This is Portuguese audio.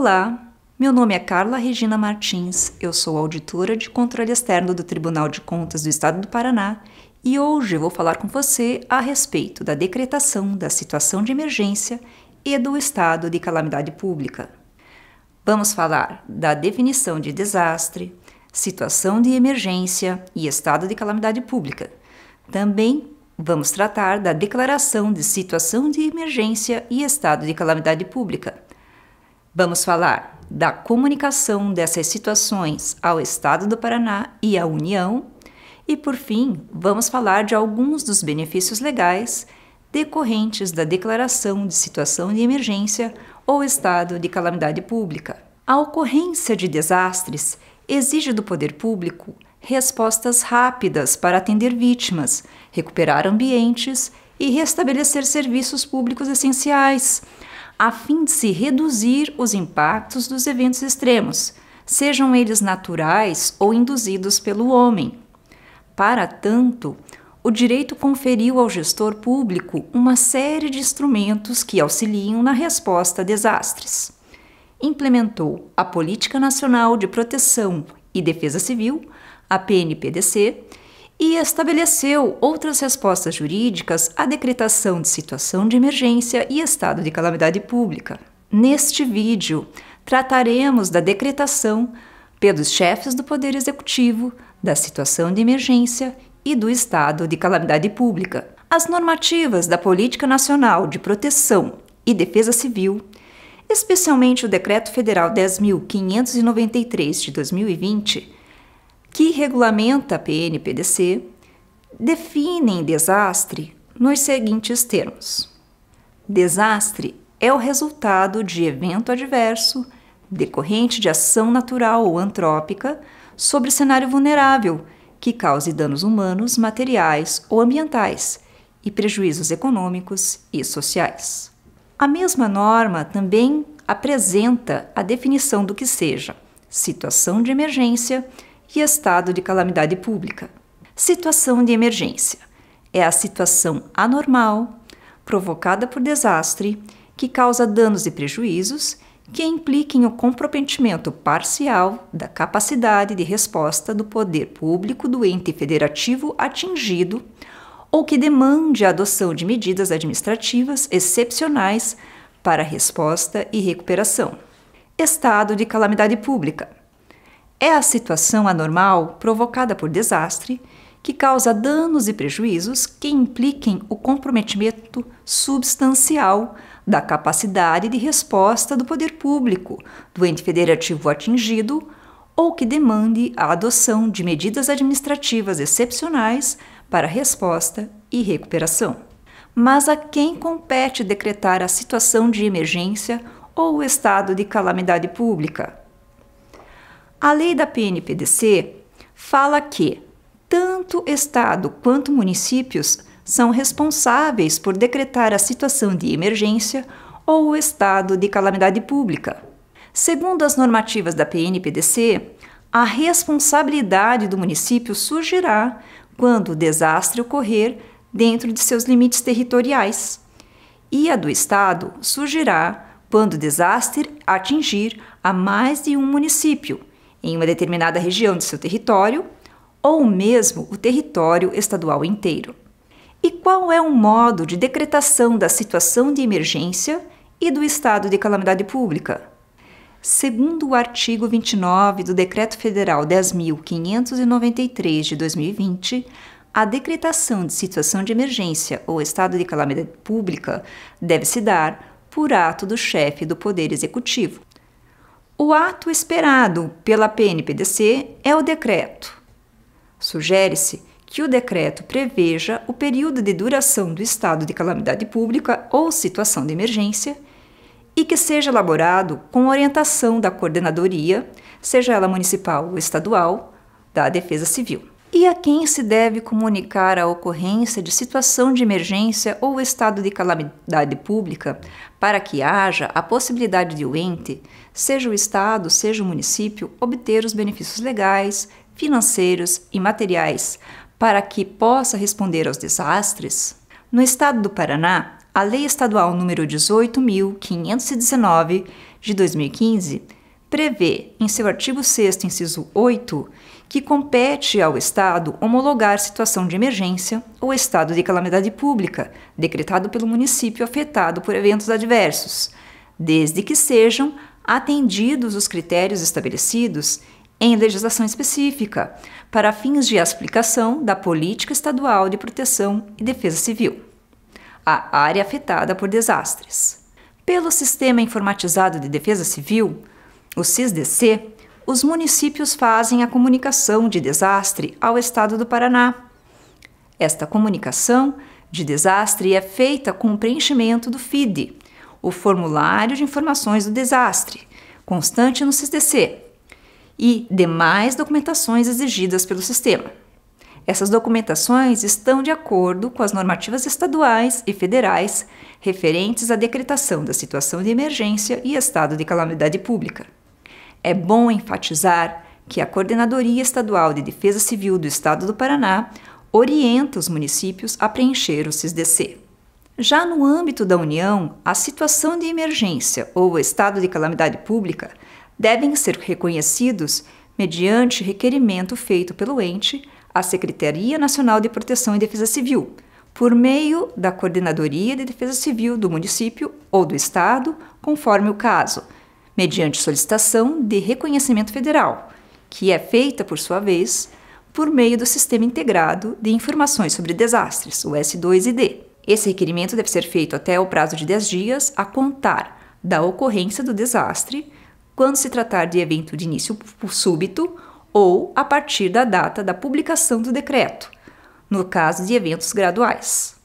Olá, meu nome é Carla Regina Martins, eu sou auditora de controle externo do Tribunal de Contas do Estado do Paraná e hoje vou falar com você a respeito da decretação da situação de emergência e do estado de calamidade pública. Vamos falar da definição de desastre, situação de emergência e estado de calamidade pública. Também vamos tratar da declaração de situação de emergência e estado de calamidade pública. Vamos falar da comunicação dessas situações ao Estado do Paraná e à União. E, por fim, vamos falar de alguns dos benefícios legais decorrentes da declaração de situação de emergência ou estado de calamidade pública. A ocorrência de desastres exige do poder público respostas rápidas para atender vítimas, recuperar ambientes e restabelecer serviços públicos essenciais, a fim de se reduzir os impactos dos eventos extremos, sejam eles naturais ou induzidos pelo homem. Para tanto, o direito conferiu ao gestor público uma série de instrumentos que auxiliam na resposta a desastres. Implementou a Política Nacional de Proteção e Defesa Civil, a PNPDC, e estabeleceu outras respostas jurídicas à decretação de situação de emergência e estado de calamidade pública. Neste vídeo, trataremos da decretação pelos chefes do Poder Executivo, da situação de emergência e do estado de calamidade pública. As normativas da Política Nacional de Proteção e Defesa Civil, especialmente o Decreto Federal 10.593 de 2020, que regulamenta a PNPDC, definem desastre nos seguintes termos. Desastre é o resultado de evento adverso decorrente de ação natural ou antrópica sobre cenário vulnerável que cause danos humanos, materiais ou ambientais e prejuízos econômicos e sociais. A mesma norma também apresenta a definição do que seja situação de emergência e estado de calamidade pública. Situação de emergência é a situação anormal, provocada por desastre, que causa danos e prejuízos que impliquem o comprometimento parcial da capacidade de resposta do poder público do ente federativo atingido ou que demande a adoção de medidas administrativas excepcionais para resposta e recuperação. Estado de calamidade pública é a situação anormal provocada por desastre que causa danos e prejuízos que impliquem o comprometimento substancial da capacidade de resposta do poder público do ente federativo atingido ou que demande a adoção de medidas administrativas excepcionais para resposta e recuperação. Mas a quem compete decretar a situação de emergência ou o estado de calamidade pública? A lei da PNPDC fala que tanto Estado quanto municípios são responsáveis por decretar a situação de emergência ou o estado de calamidade pública. Segundo as normativas da PNPDC, a responsabilidade do município surgirá quando o desastre ocorrer dentro de seus limites territoriais, e a do Estado surgirá quando o desastre atingir a mais de um município, em uma determinada região de seu território, ou mesmo o território estadual inteiro. E qual é o modo de decretação da situação de emergência e do estado de calamidade pública? Segundo o artigo 29 do Decreto Federal 10.593 de 2020, a decretação de situação de emergência ou estado de calamidade pública deve se dar por ato do chefe do Poder Executivo. O ato esperado pela PNPDC é o decreto. Sugere-se que o decreto preveja o período de duração do estado de calamidade pública ou situação de emergência e que seja elaborado com orientação da coordenadoria, seja ela municipal ou estadual, da Defesa Civil. E a quem se deve comunicar a ocorrência de situação de emergência ou estado de calamidade pública para que haja a possibilidade de o ente, seja o Estado, seja o município, obter os benefícios legais, financeiros e materiais para que possa responder aos desastres? No Estado do Paraná, A Lei Estadual nº 18.519, de 2015, prevê, em seu artigo 6º, inciso 8, que compete ao Estado homologar situação de emergência ou estado de calamidade pública, decretado pelo município afetado por eventos adversos, desde que sejam atendidos os critérios estabelecidos em legislação específica, para fins de aplicação da Política Estadual de Proteção e Defesa Civil, a área afetada por desastres. Pelo Sistema Informatizado de Defesa Civil, o SISDC, os municípios fazem a comunicação de desastre ao Estado do Paraná. Esta comunicação de desastre é feita com o preenchimento do FID, o Formulário de Informações do Desastre, constante no SISDC, e demais documentações exigidas pelo sistema. Essas documentações estão de acordo com as normativas estaduais e federais referentes à decretação da situação de emergência e estado de calamidade pública. É bom enfatizar que a Coordenadoria Estadual de Defesa Civil do Estado do Paraná orienta os municípios a preencher o SISDC. Já no âmbito da União, a situação de emergência ou o estado de calamidade pública devem ser reconhecidos mediante requerimento feito pelo ente à Secretaria Nacional de Proteção e Defesa Civil, por meio da Coordenadoria de Defesa Civil do município ou do estado, conforme o caso, mediante solicitação de reconhecimento federal, que é feita, por sua vez, por meio do Sistema Integrado de Informações sobre Desastres, o S2ID. Esse requerimento deve ser feito até o prazo de 10 dias a contar da ocorrência do desastre, quando se tratar de evento de início súbito ou a partir da data da publicação do decreto, no caso de eventos graduais.